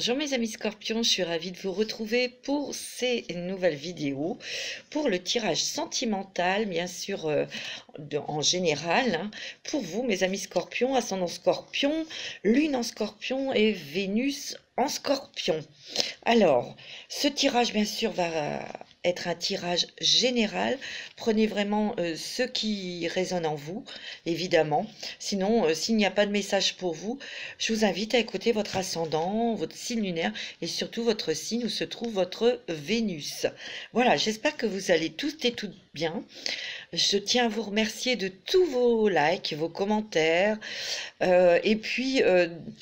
Bonjour mes amis scorpions, je suis ravie de vous retrouver pour ces nouvelles vidéos, pour le tirage sentimental, bien sûr, en général, hein, pour vous mes amis scorpions, ascendant scorpion, lune en scorpion et Vénus en scorpion. Alors, ce tirage, bien sûr, va être un tirage général. Prenez vraiment ce qui résonne en vous, évidemment. Sinon, s'il n'y a pas de message pour vous, je vous invite à écouter votre ascendant, votre signe lunaire et surtout votre signe où se trouve votre Vénus. Voilà, j'espère que vous allez tous et toutes bien. Je tiens à vous remercier de tous vos likes, vos commentaires, et puis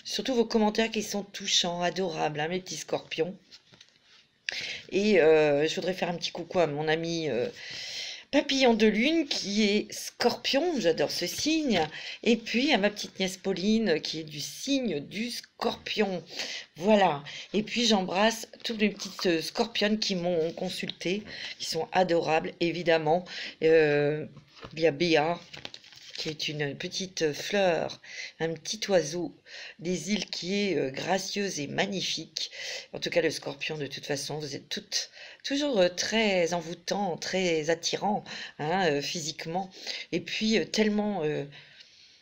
surtout vos commentaires qui sont touchants, adorables, hein, mes petits scorpions. Et je voudrais faire un petit coucou à mon ami Papillon de Lune qui est scorpion, j'adore ce signe, et puis à ma petite nièce Pauline qui est du signe du scorpion. Voilà, et puis j'embrasse toutes les petites scorpionnes qui m'ont consulté, qui sont adorables, évidemment. Il y a Béa, qui est une petite fleur, un petit oiseau des îles qui est gracieuse et magnifique. En tout cas, le scorpion, de toute façon, vous êtes toutes toujours très envoûtant, très attirant, hein, physiquement, et puis tellement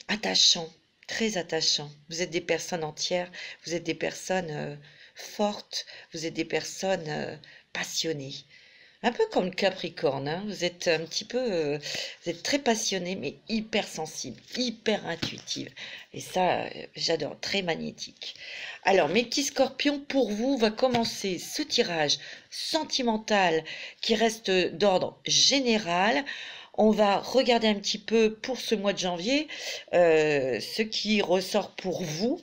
attachant, très attachant. Vous êtes des personnes entières, vous êtes des personnes fortes, vous êtes des personnes passionnées. Un peu comme le Capricorne, hein. Vous êtes un petit peu, vous êtes très passionné, mais hyper sensible, hyper intuitive. Et ça, j'adore, très magnétique. Alors, mes petits scorpions, pour vous, va commencer ce tirage sentimental qui reste d'ordre général. On va regarder un petit peu pour ce mois de janvier, ce qui ressort pour vous.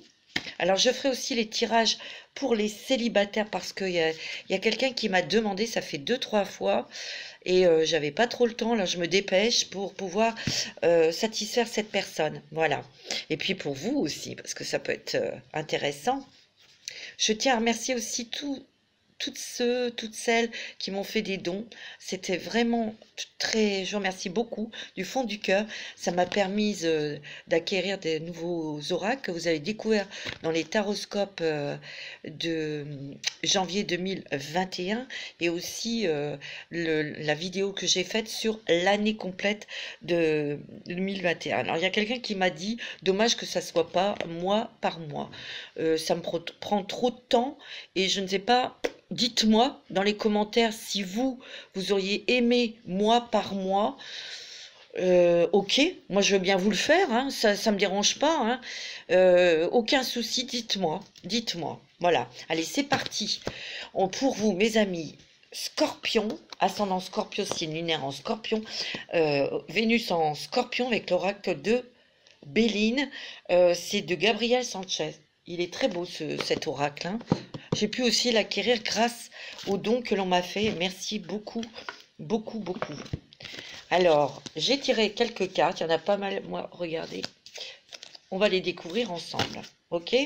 Alors, je ferai aussi les tirages pour les célibataires parce qu'il y a quelqu'un qui m'a demandé, ça fait 2-3 fois, et j'avais pas trop le temps, là je me dépêche pour pouvoir satisfaire cette personne. Voilà. Et puis pour vous aussi, parce que ça peut être intéressant. Je tiens à remercier aussi toutes celles qui m'ont fait des dons. C'était vraiment très, je vous remercie beaucoup du fond du cœur. Ça m'a permis d'acquérir des nouveaux oracles que vous avez découverts dans les taroscopes de janvier 2021 et aussi la vidéo que j'ai faite sur l'année complète de 2021. Alors il y a quelqu'un qui m'a dit, dommage que ça soit pas mois par mois. Ça me prend trop de temps et je ne sais pas. Dites-moi dans les commentaires si vous auriez aimé mois par mois. Ok, moi je veux bien vous le faire, hein, ça me dérange pas, hein. Aucun souci, dites-moi. Voilà, allez, c'est parti. Pour vous, mes amis, Scorpion, ascendant Scorpio, signe lunaire en Scorpion, Vénus en Scorpion avec l'oracle de Béline, c'est de Gabriel Sanchez. Il est très beau cet oracle, hein. J'ai pu aussi l'acquérir grâce aux dons que l'on m'a fait. Merci beaucoup, beaucoup, beaucoup. Alors, j'ai tiré quelques cartes. Il y en a pas mal. Moi, regardez. On va les découvrir ensemble. Ok?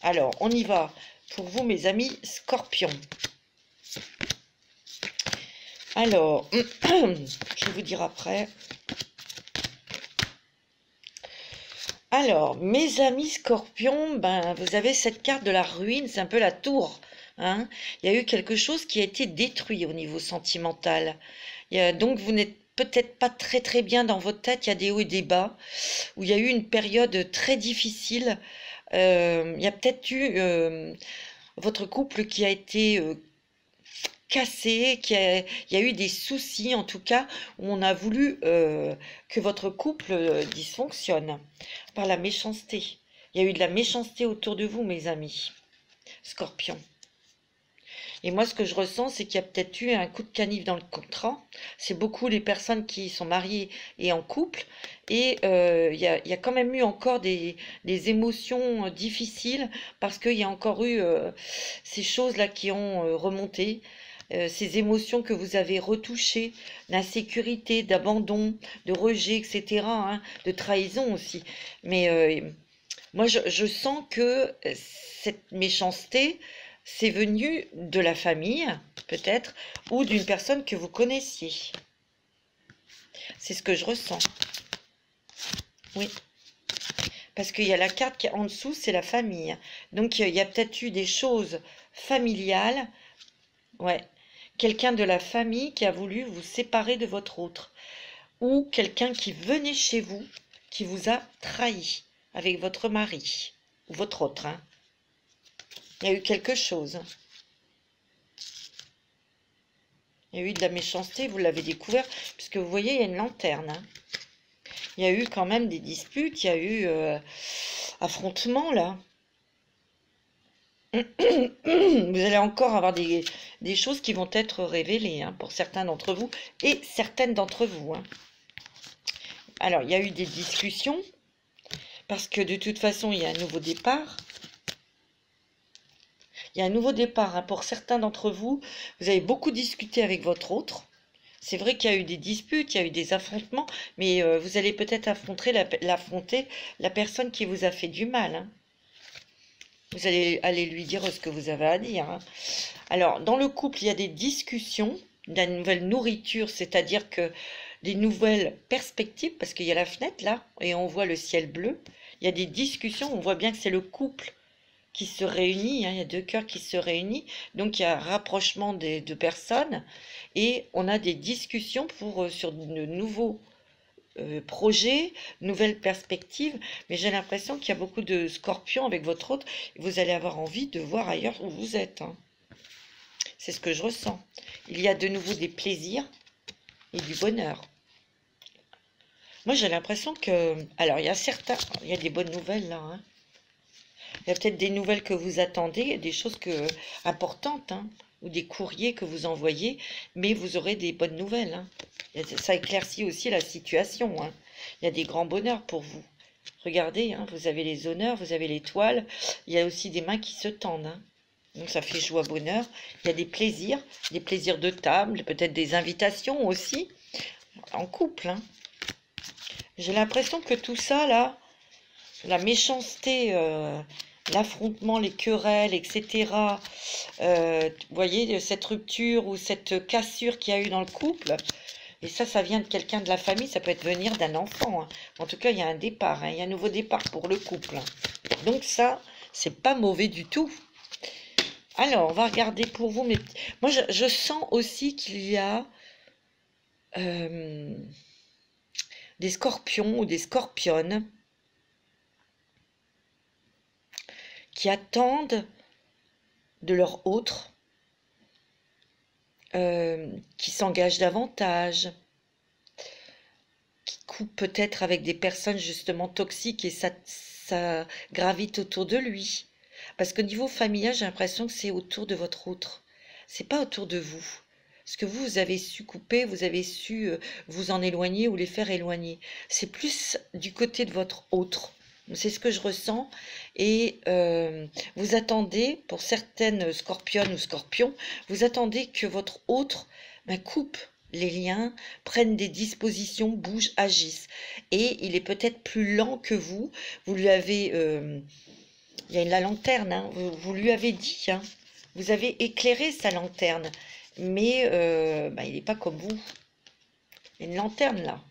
Alors, on y va pour vous, mes amis scorpions. Alors, je vais vous dire après. Alors, mes amis scorpions, ben, vous avez cette carte de la ruine, c'est un peu la tour. Hein. Il y a eu quelque chose qui a été détruit au niveau sentimental. Donc, vous n'êtes peut-être pas très très bien dans votre tête, il y a des hauts et des bas, où il y a eu une période très difficile. Il y a peut-être eu votre couple qui a été cassé, il y a eu des soucis en tout cas, où on a voulu que votre couple dysfonctionne par la méchanceté. Il y a eu de la méchanceté autour de vous, mes amis Scorpion. Et moi, ce que je ressens, c'est qu'il y a peut-être eu un coup de canif dans le contrat. C'est beaucoup les personnes qui sont mariées et en couple. Et il y a quand même eu encore des émotions difficiles parce qu'il y a encore eu ces choses-là qui ont remonté. Ces émotions que vous avez retouchées, d'insécurité, d'abandon, de rejet, etc., hein, de trahison aussi. Mais moi, je sens que cette méchanceté, c'est venu de la famille, peut-être, ou d'une personne que vous connaissiez. C'est ce que je ressens. Oui. Parce qu'il y a la carte qui est en dessous, c'est la famille. Donc, il y a peut-être eu des choses familiales. Ouais. Quelqu'un de la famille qui a voulu vous séparer de votre autre. Ou quelqu'un qui venait chez vous, qui vous a trahi avec votre mari. Ou votre autre, hein. Il y a eu quelque chose. Il y a eu de la méchanceté, vous l'avez découvert, puisque vous voyez, il y a une lanterne, hein. Il y a eu quand même des disputes, il y a eu affrontement, là. Vous allez encore avoir des choses qui vont être révélées, hein, pour certains d'entre vous et certaines d'entre vous, hein. Alors, il y a eu des discussions, parce que de toute façon, il y a un nouveau départ. Il y a un nouveau départ, hein, pour certains d'entre vous. Vous avez beaucoup discuté avec votre autre. C'est vrai qu'il y a eu des disputes, il y a eu des affrontements, mais vous allez peut-être affronter la personne qui vous a fait du mal, hein. Vous allez aller lui dire ce que vous avez à dire, hein. Alors, dans le couple, il y a des discussions, de la nouvelle nourriture, c'est-à-dire que des nouvelles perspectives, parce qu'il y a la fenêtre là, et on voit le ciel bleu. Il y a des discussions, on voit bien que c'est le couple qui se réunit, hein, il y a deux cœurs qui se réunissent, donc il y a un rapprochement des deux personnes, et on a des discussions sur de nouveaux projets, nouvelles perspectives, mais j'ai l'impression qu'il y a beaucoup de scorpions avec votre autre, et vous allez avoir envie de voir ailleurs où vous êtes, hein. C'est ce que je ressens. Il y a de nouveau des plaisirs et du bonheur. Moi, j'ai l'impression que... Alors, il y a des bonnes nouvelles là, hein. Il y a peut-être des nouvelles que vous attendez, des choses importantes, hein, ou des courriers que vous envoyez, mais vous aurez des bonnes nouvelles, hein. Ça éclaircit aussi la situation, hein. Il y a des grands bonheurs pour vous. Regardez, hein, vous avez les honneurs, vous avez l'étoile. Il y a aussi des mains qui se tendent, hein. Donc ça fait joie, bonheur. Il y a des plaisirs de table, peut-être des invitations aussi, en couple, hein. J'ai l'impression que tout ça, là, la méchanceté, l'affrontement, les querelles, etc. Vous voyez, cette rupture ou cette cassure qu'il y a eu dans le couple, et ça vient de quelqu'un de la famille, ça peut venir d'un enfant, hein. En tout cas, il y a un départ, hein, il y a un nouveau départ pour le couple, hein. Donc ça, c'est pas mauvais du tout. Alors, on va regarder pour vous, mais moi, je sens aussi qu'il y a des scorpions ou des scorpionnes qui attendent de leur autre, qui s'engagent davantage, qui coupent peut-être avec des personnes justement toxiques et ça gravite autour de lui. Parce que niveau familial, j'ai l'impression que c'est autour de votre autre. C'est pas autour de vous. Parce que vous avez su couper, vous avez su vous en éloigner ou les faire éloigner. C'est plus du côté de votre autre. C'est ce que je ressens. Et vous attendez, pour certaines scorpionnes ou scorpions, vous attendez que votre autre coupe les liens, prenne des dispositions, bouge, agisse. Et il est peut-être plus lent que vous. Vous lui avez... il y a la lanterne, hein, vous lui avez dit, hein, vous avez éclairé sa lanterne. Mais il n'est pas comme vous. Il y a une lanterne là.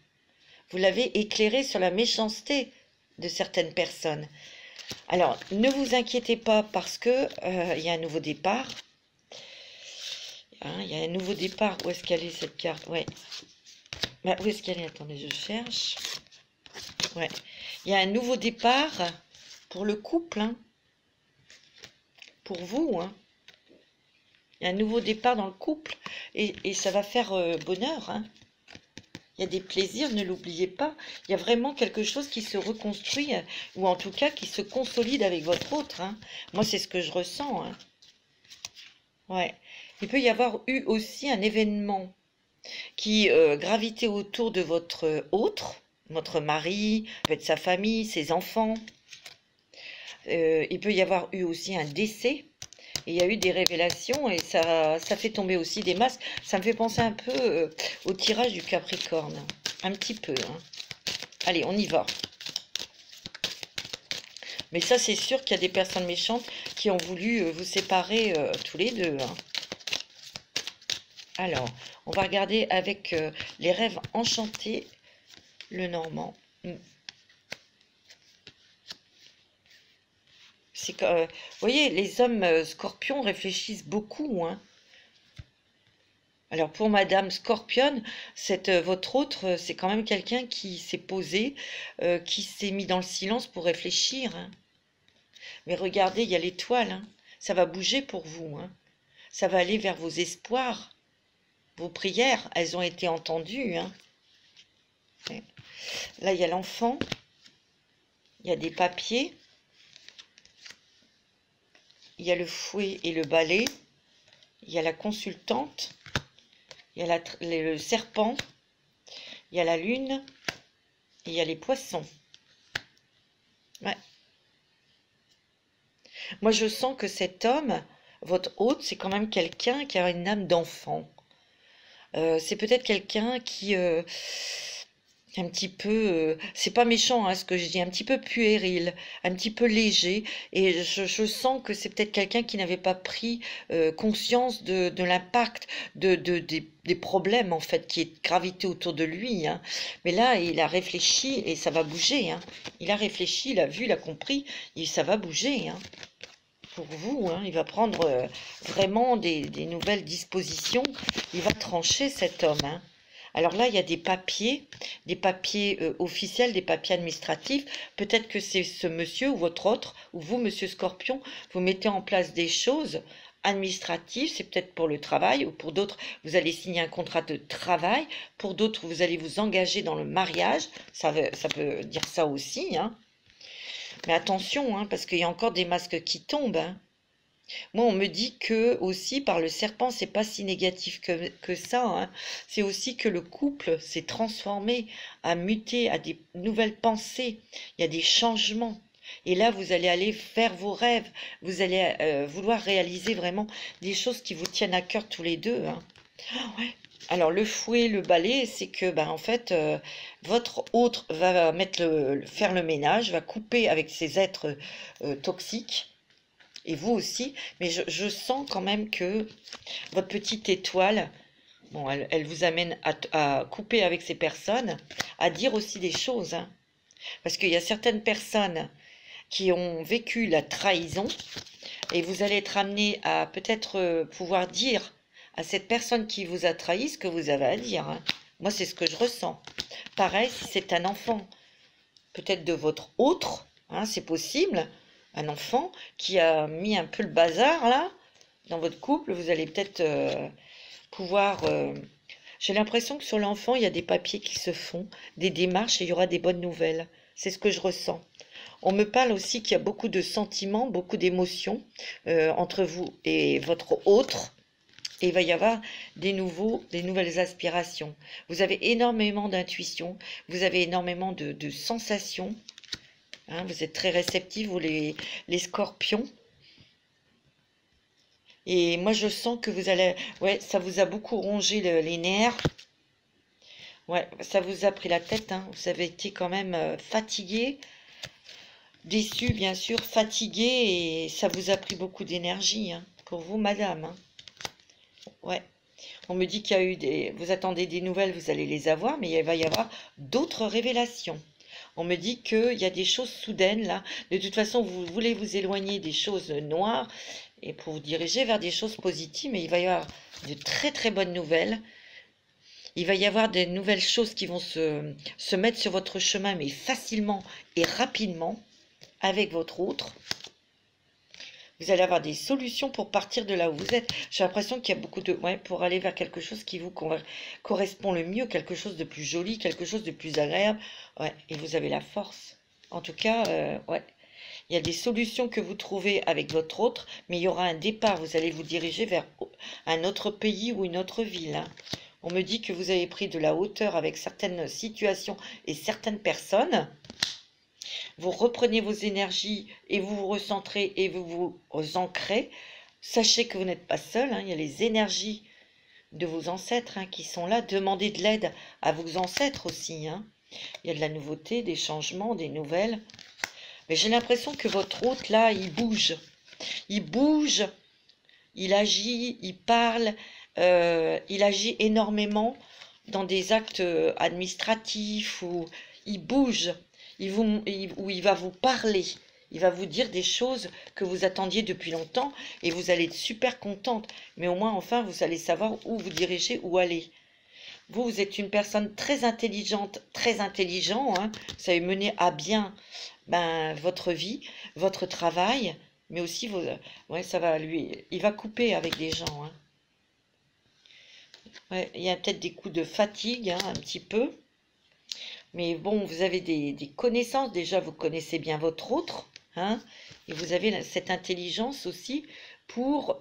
Vous l'avez éclairé sur la méchanceté de certaines personnes. Alors, ne vous inquiétez pas parce que il y a un nouveau départ. Hein, il y a un nouveau départ. Où est-ce qu'elle est cette carte? Ouais. Où est-ce qu'elle est? Attendez, je cherche. Ouais. Il y a un nouveau départ pour le couple, hein. Pour vous, hein. Il y a un nouveau départ dans le couple et ça va faire bonheur, hein. Il y a des plaisirs, ne l'oubliez pas. Il y a vraiment quelque chose qui se reconstruit, ou en tout cas qui se consolide avec votre autre, hein. Moi, c'est ce que je ressens, hein. Ouais. Il peut y avoir eu aussi un événement qui gravitait autour de votre autre, votre mari, peut-être sa famille, ses enfants. Il peut y avoir eu aussi un décès. Et il y a eu des révélations et ça fait tomber aussi des masques. Ça me fait penser un peu au tirage du Capricorne. Un petit peu, hein. Allez, on y va. Mais ça, c'est sûr qu'il y a des personnes méchantes qui ont voulu vous séparer tous les deux, hein. Alors, on va regarder avec les rêves enchantés, le Normand. Vous voyez, les hommes scorpions réfléchissent beaucoup, hein. Alors pour Madame Scorpion, votre autre, c'est quand même quelqu'un qui s'est posé, qui s'est mis dans le silence pour réfléchir, hein. Mais regardez, il y a l'étoile, hein. Ça va bouger pour vous, hein. Ça va aller vers vos espoirs. Vos prières, elles ont été entendues, hein. Ouais. Là, il y a l'enfant. Il y a des papiers. Il y a le fouet et le balai. Il y a la consultante. Il y a le serpent. Il y a la lune. Et il y a les poissons. Ouais. Moi, je sens que cet homme, votre hôte, c'est quand même quelqu'un qui a une âme d'enfant. C'est peut-être quelqu'un qui un petit peu, c'est pas méchant hein, ce que je dis, un petit peu puéril, un petit peu léger, et je sens que c'est peut-être quelqu'un qui n'avait pas pris conscience de l'impact des problèmes en fait qui gravitaient autour de lui, hein. Mais là, il a réfléchi et ça va bouger, hein. Il a réfléchi, il a vu, il a compris, et ça va bouger, hein. Pour vous, hein, il va prendre vraiment des nouvelles dispositions, il va trancher cet homme, hein. Alors là, il y a des papiers officiels, des papiers administratifs. Peut-être que c'est ce monsieur ou votre autre, ou vous, monsieur Scorpion, vous mettez en place des choses administratives. C'est peut-être pour le travail, ou pour d'autres, vous allez signer un contrat de travail. Pour d'autres, vous allez vous engager dans le mariage. Ça peut dire ça aussi, hein. Mais attention, hein, parce qu'il y a encore des masques qui tombent, hein. Moi, on me dit que aussi par le serpent, c'est pas si négatif que ça, hein. C'est aussi que le couple s'est transformé, a muté, a des nouvelles pensées. Il y a des changements. Et là, vous allez aller faire vos rêves. Vous allez vouloir réaliser vraiment des choses qui vous tiennent à cœur tous les deux, hein. Ah ouais. Alors, le fouet, le balai, c'est que, ben, en fait, votre autre va faire le ménage, va couper avec ces êtres toxiques. Et vous aussi, mais je sens quand même que votre petite étoile, bon, elle vous amène à couper avec ces personnes, à dire aussi des choses, hein. Parce qu'il y a certaines personnes qui ont vécu la trahison, et vous allez être amené à peut-être pouvoir dire à cette personne qui vous a trahi ce que vous avez à dire, hein. Moi, c'est ce que je ressens. Pareil, si c'est un enfant, peut-être de votre autre, hein, c'est possible, un enfant qui a mis un peu le bazar là dans votre couple, vous allez peut-être pouvoir j'ai l'impression que sur l'enfant il y a des papiers qui se font, des démarches, et il y aura des bonnes nouvelles. C'est ce que je ressens. On me parle aussi qu'il y a beaucoup de sentiments, beaucoup d'émotions entre vous et votre autre, et il va y avoir des nouvelles aspirations. Vous avez énormément d'intuition, vous avez énormément de sensations. Hein, vous êtes très réceptifs, vous les scorpions. Et moi, je sens que vous allez... Ouais, ça vous a beaucoup rongé les nerfs. Ouais, ça vous a pris la tête, hein. Vous avez été quand même fatigué, déçu, bien sûr, fatigué. Et ça vous a pris beaucoup d'énergie, hein, pour vous, madame, hein. Ouais. On me dit qu'il y a eu vous attendez des nouvelles, vous allez les avoir, mais il va y avoir d'autres révélations. On me dit qu'il y a des choses soudaines là. De toute façon, vous voulez vous éloigner des choses noires et pour vous diriger vers des choses positives. Mais il va y avoir de très très bonnes nouvelles. Il va y avoir des nouvelles choses qui vont se mettre sur votre chemin, mais facilement et rapidement avec votre autre. Vous allez avoir des solutions pour partir de là où vous êtes. J'ai l'impression qu'il y a beaucoup de... Ouais, pour aller vers quelque chose qui vous correspond le mieux, quelque chose de plus joli, quelque chose de plus agréable. Ouais, et vous avez la force. En tout cas, ouais. Il y a des solutions que vous trouvez avec votre autre, mais il y aura un départ. Vous allez vous diriger vers un autre pays ou une autre ville, hein. On me dit que vous avez pris de la hauteur avec certaines situations et certaines personnes. Vous reprenez vos énergies et vous vous recentrez et vous vous ancrez. Sachez que vous n'êtes pas seul, hein. Il y a les énergies de vos ancêtres, hein, qui sont là. Demandez de l'aide à vos ancêtres aussi, hein. Il y a de la nouveauté, des changements, des nouvelles. Mais j'ai l'impression que votre hôte, là, il bouge. Il bouge, il agit, il parle, il agit énormément dans des actes administratifs où il bouge. Où il va vous parler, Il va vous dire des choses que vous attendiez depuis longtemps et vous allez être super contente. Mais au moins, enfin, vous allez savoir où vous dirigez, où aller. Vous, vous êtes une personne très intelligente, très intelligent, hein. Vous savez mener à bien votre vie, votre travail, mais aussi vos... Ouais, ça va lui... Il va couper avec des gens, hein. Ouais, il y a peut-être des coups de fatigue, hein, un petit peu. Mais bon, vous avez des connaissances. Déjà, vous connaissez bien votre autre, hein, et vous avez cette intelligence aussi pour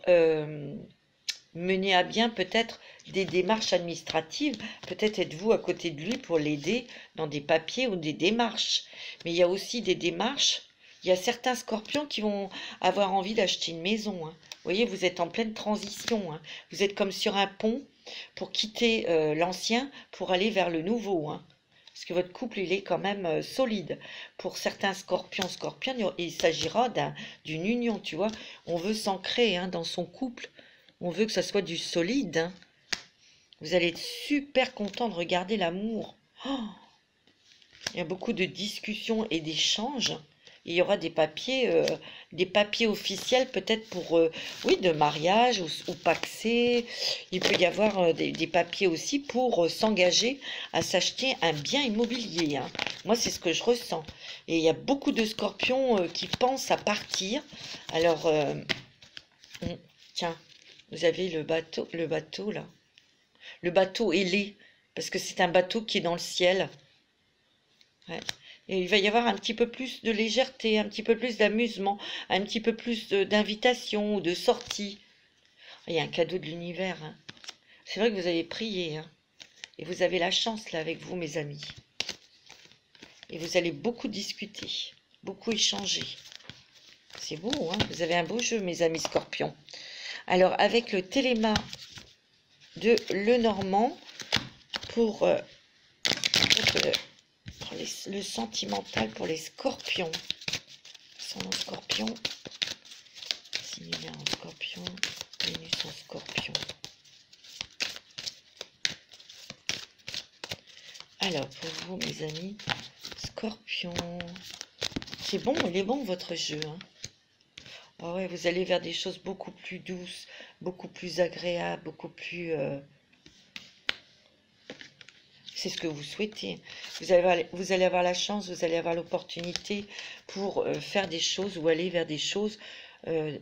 mener à bien peut-être des démarches administratives. Peut-être êtes-vous à côté de lui pour l'aider dans des papiers ou des démarches. Mais il y a aussi des démarches. Il y a certains scorpions qui vont avoir envie d'acheter une maison, hein. Vous voyez, vous êtes en pleine transition, hein. Vous êtes comme sur un pont pour quitter l'ancien pour aller vers le nouveau, hein. Parce que votre couple, il est quand même solide. Pour certains scorpions, scorpionnes, il s'agira d'une union, tu vois. On veut s'ancrer, hein, dans son couple. On veut que ça soit du solide, hein. Vous allez être super content de regarder l'amour. Oh, il y a beaucoup de discussions et d'échanges. Il y aura des papiers officiels peut-être pour, oui, de mariage ou pacsé. Il peut y avoir des papiers aussi pour s'engager à s'acheter un bien immobilier, hein. Moi, c'est ce que je ressens. Et il y a beaucoup de scorpions qui pensent à partir. Alors, tiens, vous avez le bateau là. Le bateau ailé, parce que c'est un bateau qui est dans le ciel. Ouais. Et il va y avoir un petit peu plus de légèreté, un petit peu plus d'amusement, un petit peu plus d'invitation ou de sortie. Il y a un cadeau de l'univers, hein. C'est vrai que vous avez prié, hein. Et vous avez la chance là avec vous, mes amis. Et vous allez beaucoup discuter, beaucoup échanger. C'est beau, hein. Vous avez un beau jeu, mes amis scorpions. Alors, avec le téléma de Lenormand, pour le sentimental pour les scorpions. Ascendant scorpion, similaire en scorpion, Vénus en scorpion. Alors, pour vous, mes amis, scorpion. C'est bon, il est bon votre jeu, hein. Oh ouais, vous allez vers des choses beaucoup plus douces, beaucoup plus agréables, beaucoup plus... C'est ce que vous souhaitez. Vous allez avoir la chance, vous allez avoir l'opportunité pour faire des choses ou aller vers des choses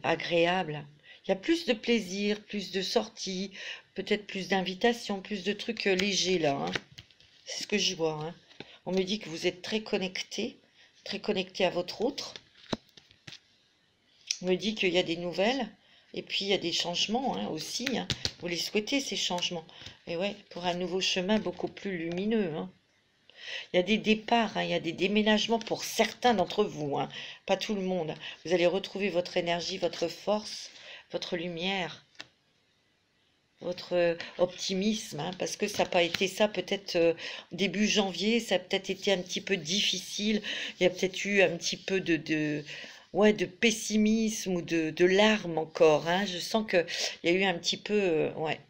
agréables. Il y a plus de plaisir, plus de sorties, peut-être plus d'invitations, plus de trucs légers là, hein. C'est ce que je vois, hein. On me dit que vous êtes très connecté à votre autre. On me dit qu'il y a des nouvelles. Et puis, il y a des changements, hein, aussi, hein. Vous les souhaitez, ces changements. Et ouais, pour un nouveau chemin beaucoup plus lumineux, hein. Il y a des départs, hein, il y a des déménagements pour certains d'entre vous, hein, pas tout le monde. Vous allez retrouver votre énergie, votre force, votre lumière, votre optimisme, hein, parce que ça n'a pas été ça peut-être début janvier, ça a peut-être été un petit peu difficile. Il y a peut-être eu un petit peu ouais, de pessimisme ou de larmes encore, hein. Je sens qu'il y a eu un petit peu... ouais.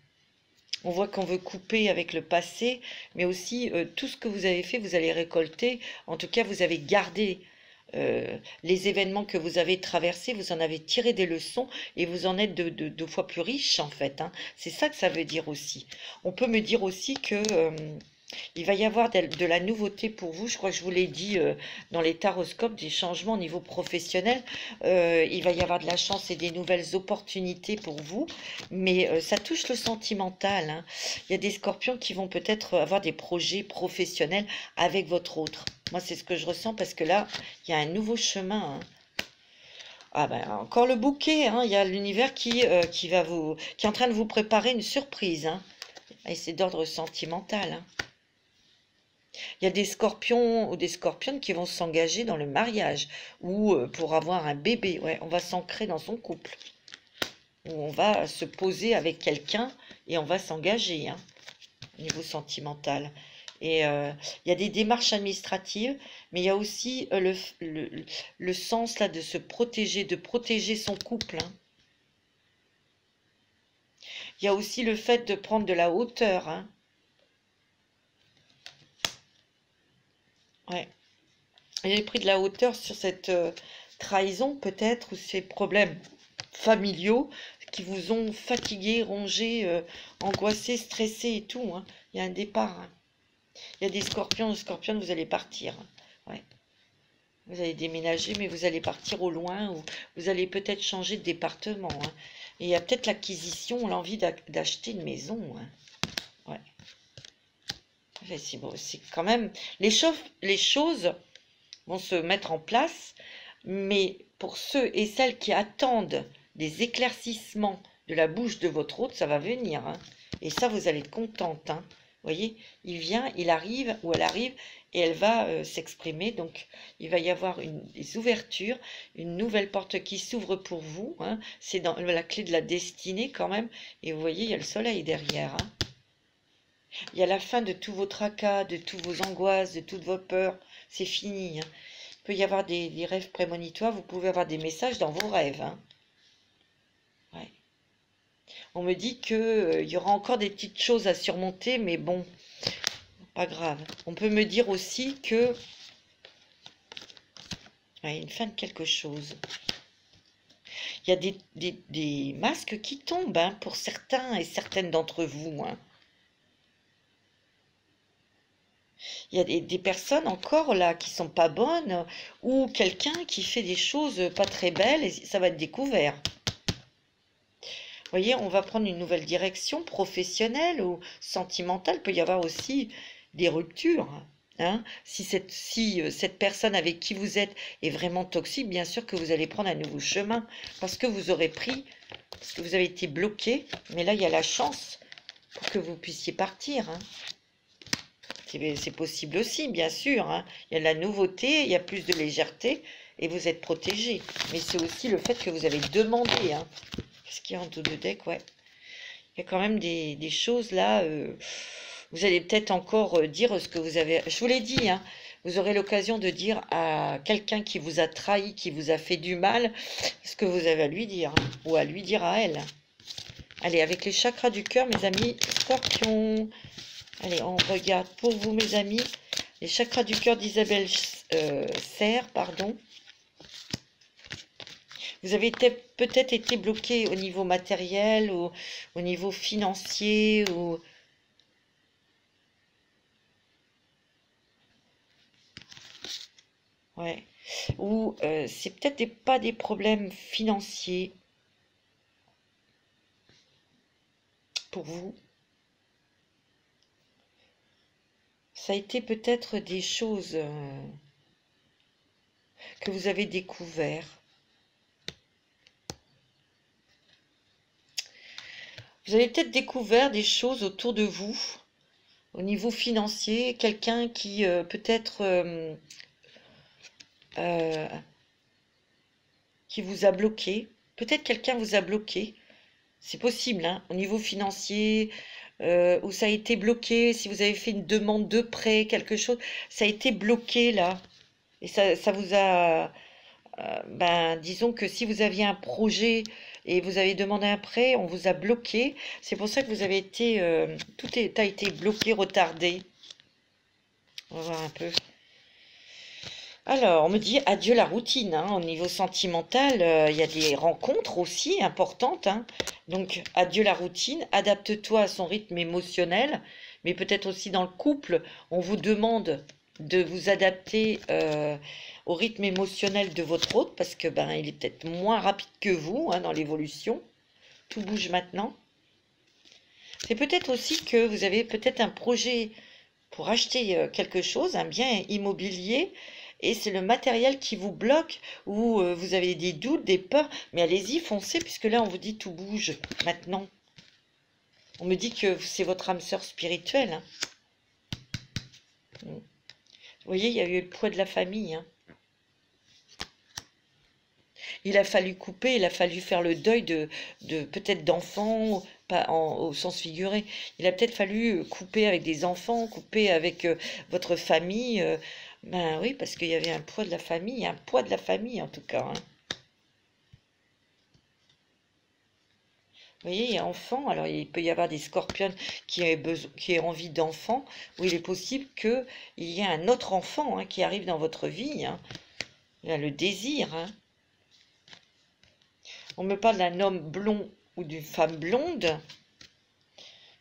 On voit qu'on veut couper avec le passé, mais aussi tout ce que vous avez fait, vous allez récolter. En tout cas, vous avez gardé les événements que vous avez traversés, vous en avez tiré des leçons et vous en êtes deux fois plus riche, en fait, hein. C'est ça que ça veut dire aussi. On peut me dire aussi que... il va y avoir de la nouveauté pour vous. Je crois que je vous l'ai dit dans les taroscopes, des changements au niveau professionnel. Il va y avoir de la chance et des nouvelles opportunités pour vous. Mais ça touche le sentimental, hein. Il y a des scorpions qui vont peut-être avoir des projets professionnels avec votre autre. Moi, c'est ce que je ressens parce que là, il y a un nouveau chemin, hein. Ah ben, encore le bouquet, hein. Il y a l'univers qui est en train de vous préparer une surprise, hein. Et c'est d'ordre sentimental, hein. Il y a des scorpions ou des scorpionnes qui vont s'engager dans le mariage ou pour avoir un bébé. Ouais, on va s'ancrer dans son couple. Ou on va se poser avec quelqu'un et on va s'engager, hein, au niveau sentimental. Et il y a des démarches administratives, mais il y a aussi le sens là de se protéger, de protéger son couple, hein. Il y a aussi le fait de prendre de la hauteur, hein. Ouais. J'ai pris de la hauteur sur trahison peut-être, ou ces problèmes familiaux qui vous ont fatigué, rongé, angoissé, stressé et tout. Hein. Il y a un départ. Hein. Il y a des scorpions, vous allez partir. Hein. Ouais. Vous allez déménager, mais vous allez partir au loin, ou vous allez peut-être changer de département. Hein. Et il y a peut-être l'acquisition, l'envie d'acheter une maison. Hein. Ouais. C'est bon, c'est quand même... Les choses vont se mettre en place, mais pour ceux et celles qui attendent des éclaircissements de la bouche de votre hôte, ça va venir. Hein. Et ça, vous allez être contente. Hein. Vous voyez, il vient, il arrive, ou elle arrive, et elle va s'exprimer. Donc, il va y avoir des ouvertures, une nouvelle porte qui s'ouvre pour vous. Hein. C'est dans la clé de la destinée quand même. Et vous voyez, il y a le soleil derrière. Hein. Il y a la fin de tous vos tracas, de toutes vos angoisses, de toutes vos peurs. C'est fini. Hein. Il peut y avoir des rêves prémonitoires. Vous pouvez avoir des messages dans vos rêves. Hein. Ouais. On me dit qu'il y aura encore des petites choses à surmonter, mais bon, pas grave. On peut me dire aussi que... Ouais, une fin de quelque chose. Il y a des masques qui tombent hein, pour certains et certaines d'entre vous. Hein. Il y a des personnes encore là qui sont pas bonnes ou quelqu'un qui fait des choses pas très belles et ça va être découvert. Vous voyez, on va prendre une nouvelle direction professionnelle ou sentimentale. Il peut y avoir aussi des ruptures. Hein. Si cette personne avec qui vous êtes est vraiment toxique, bien sûr que vous allez prendre un nouveau chemin parce que vous aurez parce que vous avez été bloqué. Mais là, il y a la chance pour que vous puissiez partir. Hein. C'est possible aussi, bien sûr. Hein. Il y a de la nouveauté, il y a plus de légèreté et vous êtes protégé. Mais c'est aussi le fait que vous avez demandé. Hein. Qu'est-ce qu'il y a en dessous de deck? Ouais. Il y a quand même des choses là. Vous allez peut-être encore dire ce que vous avez... Je vous l'ai dit, hein, vous aurez l'occasion de dire à quelqu'un qui vous a trahi, qui vous a fait du mal, ce que vous avez à lui dire. Hein, ou à lui dire à elle. Allez, avec les chakras du cœur, mes amis scorpions... Allez, on regarde pour vous, mes amis, les chakras du cœur d'Isabelle Serre, pardon. Vous avez peut-être été bloqué au niveau matériel ou au niveau financier ou... Ouais. Ou c'est peut-être pas des problèmes financiers pour vous. Ça a été peut-être des choses que vous avez découvertes. Vous avez peut-être découvert des choses autour de vous, au niveau financier, quelqu'un qui peut-être qui vous a bloqué. Peut-être quelqu'un vous a bloqué. C'est possible, hein, au niveau financier, où ça a été bloqué, si vous avez fait une demande de prêt, quelque chose, ça a été bloqué là. Et ça vous a... ben, disons que si vous aviez un projet et vous avez demandé un prêt, on vous a bloqué. C'est pour ça que vous avez été... tout a été bloqué, retardé. On va voir un peu. Alors, on me dit adieu la routine. Hein. Au niveau sentimental, il y a des rencontres aussi importantes. Hein. Donc, adieu la routine. Adapte-toi à son rythme émotionnel. Mais peut-être aussi dans le couple, on vous demande de vous adapter au rythme émotionnel de votre hôte parce que ben, il est peut-être moins rapide que vous hein, dans l'évolution. Tout bouge maintenant. C'est peut-être aussi que vous avez peut-être un projet pour acheter quelque chose, un bien immobilier, et c'est le matériel qui vous bloque, ou vous avez des doutes, des peurs, mais allez-y, foncez, puisque là, on vous dit tout bouge maintenant. On me dit que c'est votre âme sœur spirituelle. Hein. Vous voyez, il y a eu le poids de la famille. Hein. Il a fallu couper, il a fallu faire le deuil de peut-être d'enfants, pas au sens figuré. Il a peut-être fallu couper avec des enfants, couper avec votre famille. Ben oui, parce qu'il y avait un poids de la famille, en tout cas. Hein. Vous voyez, il y a enfant, alors il peut y avoir des scorpions qui aient envie d'enfant, où il est possible qu'il y ait un autre enfant hein, qui arrive dans votre vie. Hein. Il y a le désir. Hein. On me parle d'un homme blond ou d'une femme blonde.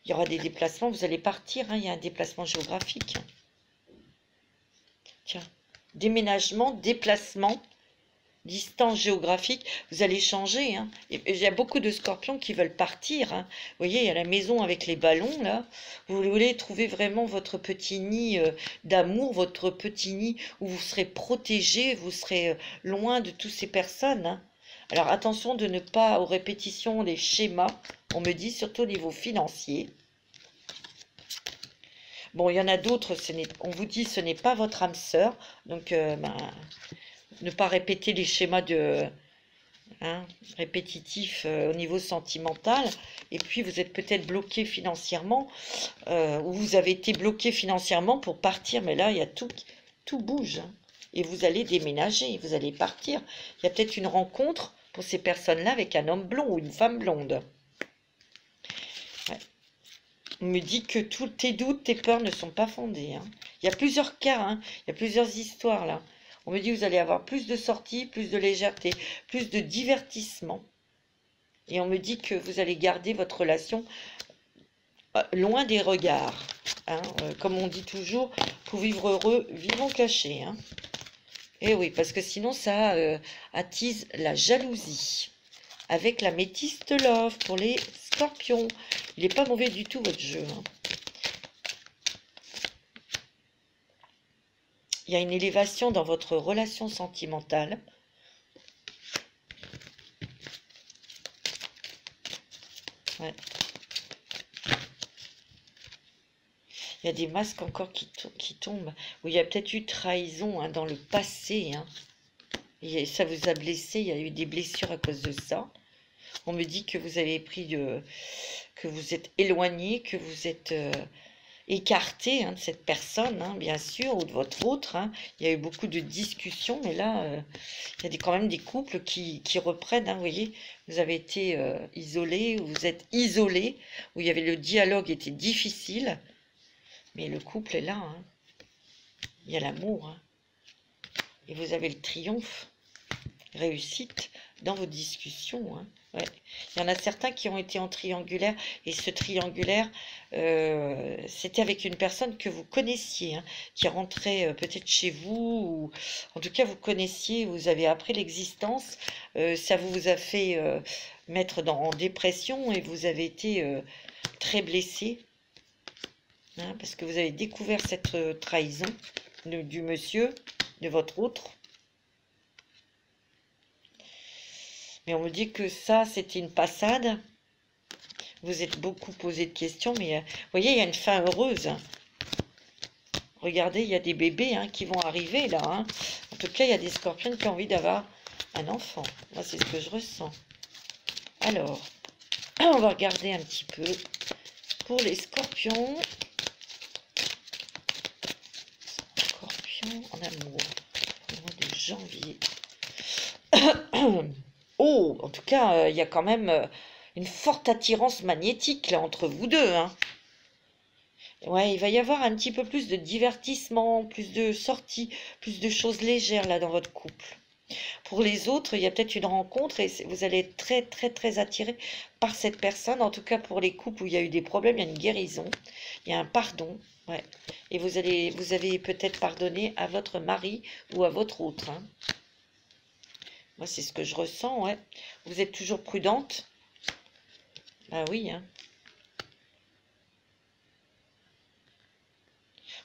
Il y aura des déplacements, vous allez partir, hein, il y a un déplacement géographique. Tiens, déménagement, déplacement, distance géographique, vous allez changer. Hein. Il y a beaucoup de scorpions qui veulent partir. Hein. Vous voyez, il y a la maison avec les ballons, là. Vous voulez trouver vraiment votre petit nid d'amour, votre petit nid où vous serez protégé, vous serez loin de toutes ces personnes. Hein. Alors attention de ne pas aux répétitions des schémas, on me dit, surtout au niveau financier. Bon, il y en a d'autres, on vous dit ce n'est pas votre âme sœur, donc ne pas répéter les schémas répétitifs au niveau sentimental. Et puis vous êtes peut-être bloqué financièrement, ou vous avez été bloqué financièrement pour partir, mais là il y a tout bouge. Hein. Et vous allez déménager, vous allez partir. Il y a peut-être une rencontre pour ces personnes-là avec un homme blond ou une femme blonde. Ouais. On me dit que tous tes doutes, tes peurs ne sont pas fondés. Hein. Il y a plusieurs cas, hein. Il y a plusieurs histoires là. On me dit que vous allez avoir plus de sorties, plus de légèreté, plus de divertissement. Et on me dit que vous allez garder votre relation loin des regards. Hein. Comme on dit toujours, pour vivre heureux, vivons cachés. Hein. Et oui, parce que sinon ça attise la jalousie. Avec la métiste love pour les scorpions. Il n'est pas mauvais du tout votre jeu. Hein. Il y a une élévation dans votre relation sentimentale. Ouais. Il y a des masques encore qui tombent. Où il y a peut-être eu trahison hein, dans le passé. Hein. Et ça vous a blessé. Il y a eu des blessures à cause de ça. On me dit que vous avez pris que vous êtes éloigné, que vous êtes écarté hein, de cette personne, hein, bien sûr, ou de votre autre. Hein. Il y a eu beaucoup de discussions, mais là, il y a quand même des couples qui reprennent. Hein, vous voyez, vous avez été isolé, ou vous êtes isolé, où il y avait le dialogue était difficile, mais le couple est là. Hein. Il y a l'amour. Hein. Et vous avez le triomphe, réussite dans vos discussions. Hein. Ouais. Il y en a certains qui ont été en triangulaire, et ce triangulaire, c'était avec une personne que vous connaissiez, hein, qui rentrait peut-être chez vous, ou en tout cas vous connaissiez, vous avez appris l'existence, ça vous a fait mettre en dépression, et vous avez été très blessé, hein, parce que vous avez découvert cette trahison du monsieur, de votre autre. Mais on me dit que ça, c'était une passade. Vous êtes beaucoup posé de questions, mais vous voyez, il y a une fin heureuse. Regardez, il y a des bébés hein, qui vont arriver là. Hein. En tout cas, il y a des scorpions qui ont envie d'avoir un enfant. Moi, c'est ce que je ressens. Alors, on va regarder un petit peu pour les scorpions. Scorpions en amour. Au mois de janvier. Oh, en tout cas, il y a quand même une forte attirance magnétique là entre vous deux. Hein. Ouais, il va y avoir un petit peu plus de divertissement, plus de sorties, plus de choses légères là dans votre couple. Pour les autres, il y a peut-être une rencontre et vous allez être très, très, très attiré par cette personne. En tout cas, pour les couples où il y a eu des problèmes, il y a une guérison, il y a un pardon. Ouais. Et vous avez peut-être pardonné à votre mari ou à votre autre. Hein. Moi, c'est ce que je ressens, ouais. Vous êtes toujours prudente? Ah oui, hein.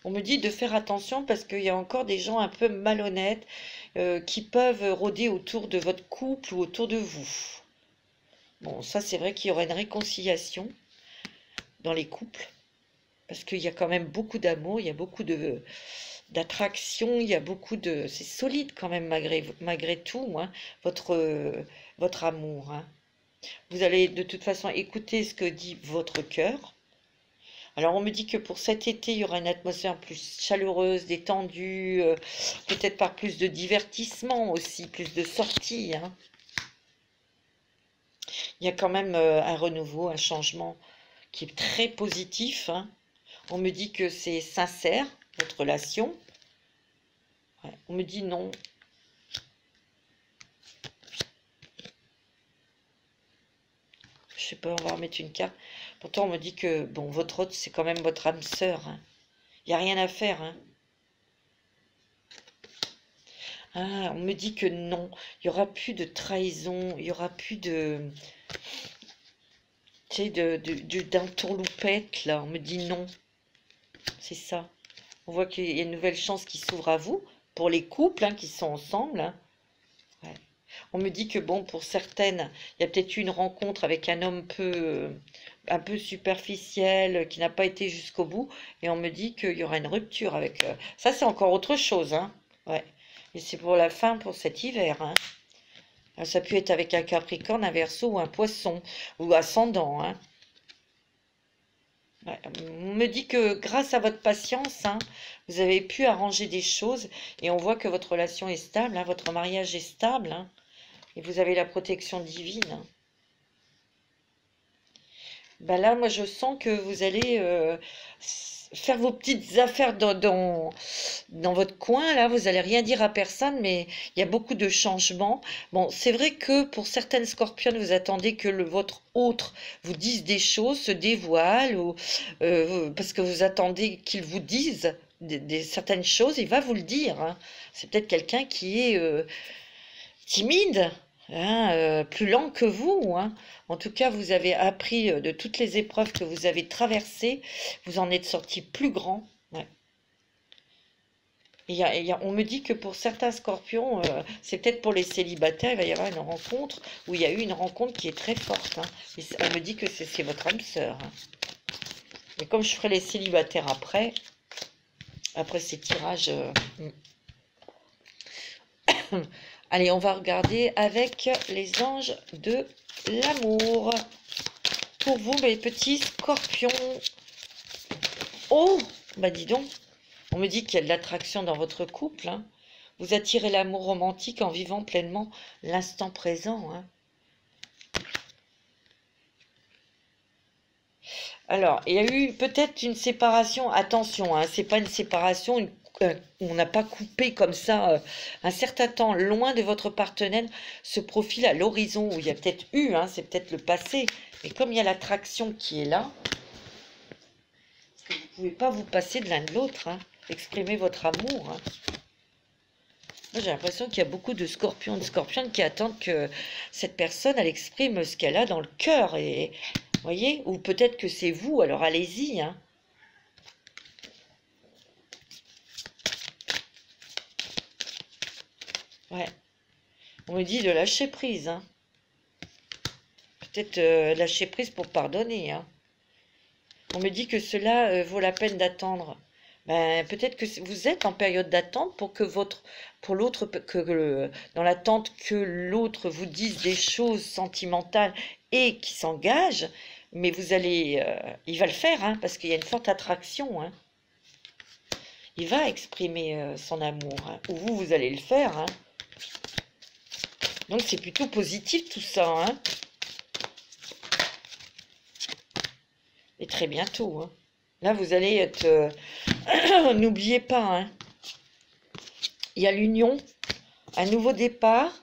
On me dit de faire attention parce qu'il y a encore des gens un peu malhonnêtes qui peuvent rôder autour de votre couple ou autour de vous. Bon, ça, c'est vrai qu'il y aura une réconciliation dans les couples parce qu'il y a quand même beaucoup d'amour, il y a beaucoup d'attraction, il y a beaucoup de... C'est solide quand même malgré tout, hein, votre amour. Hein. Vous allez de toute façon écouter ce que dit votre cœur. Alors on me dit que pour cet été, il y aura une atmosphère plus chaleureuse, détendue, peut-être par plus de divertissement aussi, plus de sorties. Hein. Il y a quand même un renouveau, un changement qui est très positif. Hein. On me dit que c'est sincère, votre relation. Ouais, on me dit non. Je sais pas, on va remettre une carte. Pourtant, on me dit que, bon, votre autre, c'est quand même votre âme sœur. Hein. Il n'y a rien à faire. Hein. Ah, on me dit que non. Il n'y aura plus de trahison. Il n'y aura plus de... Tu sais, d'un tourloupette, là. On me dit non. C'est ça. On voit qu'il y a une nouvelle chance qui s'ouvre à vous. Pour les couples hein, qui sont ensemble. Hein. Ouais. On me dit que, bon, pour certaines, il y a peut-être eu une rencontre avec un homme un peu superficiel, qui n'a pas été jusqu'au bout. Et on me dit qu'il y aura une rupture avec... Ça, c'est encore autre chose. Hein. Ouais. Et c'est pour la fin, pour cet hiver. Hein. Ça peut être avec un Capricorne, un Verseau ou un Poisson. Ou ascendant. Hein. Ouais. On me dit que grâce à votre patience, hein, vous avez pu arranger des choses. Et on voit que votre relation est stable. Hein, votre mariage est stable. Hein. Et vous avez la protection divine. Ben là, moi, je sens que vous allez faire vos petites affaires dans votre coin. Là, vous allez rien dire à personne, mais il y a beaucoup de changements. Bon, c'est vrai que pour certaines scorpionnes, vous attendez que votre autre vous dise des choses, se dévoile, ou, parce que vous attendez qu'il vous dise certaines choses. Il va vous le dire. Hein. C'est peut-être quelqu'un qui est... timide, hein, plus lent que vous. Hein. En tout cas, vous avez appris de toutes les épreuves que vous avez traversées. Vous en êtes sorti plus grand. Ouais. On me dit que pour certains scorpions, c'est peut-être pour les célibataires, il va y avoir une rencontre où il y a eu une rencontre qui est très forte. Hein. Et on me dit que c'est votre âme sœur. Hein. Mais comme je ferai les célibataires après ces tirages... Allez, on va regarder avec les anges de l'amour. Pour vous, mes petits scorpions. Oh, bah dis donc. On me dit qu'il y a de l'attraction dans votre couple. Hein. Vous attirez l'amour romantique en vivant pleinement l'instant présent. Hein. Alors, il y a eu peut-être une séparation. Attention, hein, c'est pas une séparation, on n'a pas coupé comme ça un certain temps loin de votre partenaire se profile à l'horizon où il y a peut-être eu, hein, c'est peut-être le passé, mais comme il y a l'attraction qui est là, vous ne pouvez pas vous passer de l'un de l'autre, hein, exprimer votre amour. Hein. Moi, j'ai l'impression qu'il y a beaucoup de scorpions, de scorpionnes qui attendent que cette personne, elle exprime ce qu'elle a dans le cœur, et voyez, ou peut-être que c'est vous, alors allez-y, hein. Ouais. On me dit de lâcher prise. Hein. Peut-être lâcher prise pour pardonner. Hein. On me dit que cela vaut la peine d'attendre. Ben, peut-être que vous êtes en période d'attente pour l'autre, dans l'attente que l'autre vous dise des choses sentimentales et qui s'engage. Mais vous allez, il va le faire, hein, parce qu'il y a une forte attraction. Hein. Il va exprimer son amour. Hein, ou vous allez le faire. Hein. Donc, c'est plutôt positif tout ça. Hein. Et très bientôt. Hein. Là, vous allez être... N'oubliez pas. Hein. Il y a l'union. Un nouveau départ.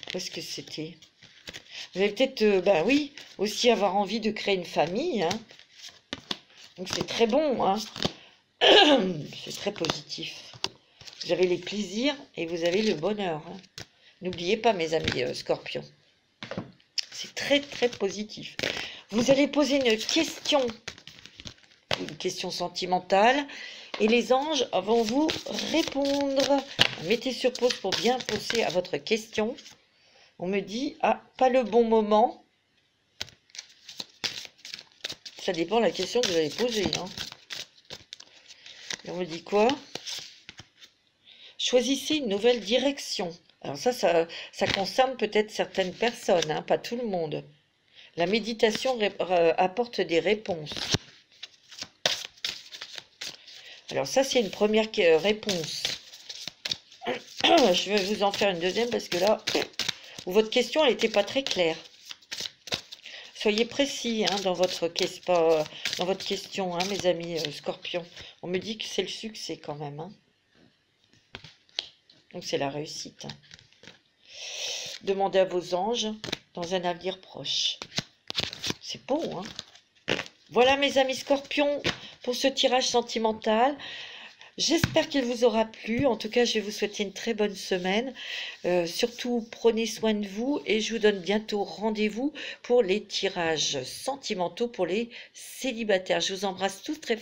Qu'est-ce que c'était? Vous allez peut-être, ben oui, aussi avoir envie de créer une famille. Hein. Donc, c'est très bon. Hein. C'est très positif. Vous avez les plaisirs et vous avez le bonheur. Hein. N'oubliez pas, mes amis scorpions. C'est très, très positif. Vous allez poser une question sentimentale, et les anges vont vous répondre. Mettez sur pause pour bien penser à votre question. On me dit, ah, pas le bon moment. Ça dépend de la question que vous allez poser. Hein. Et on me dit quoi? Choisissez une nouvelle direction. Alors ça concerne peut-être certaines personnes, hein, pas tout le monde. La méditation apporte des réponses. Alors ça, c'est une première réponse. Je vais vous en faire une deuxième parce que là, votre question, elle n'était pas très claire. Soyez précis hein, dans votre question, hein, mes amis scorpions. On me dit que c'est le succès quand même. Hein. Donc c'est la réussite. Hein. Demandez à vos anges dans un avenir proche. C'est beau, hein? Voilà mes amis scorpions pour ce tirage sentimental. J'espère qu'il vous aura plu. En tout cas, je vais vous souhaiter une très bonne semaine. Surtout, prenez soin de vous et je vous donne bientôt rendez-vous pour les tirages sentimentaux pour les célibataires. Je vous embrasse tous très fort.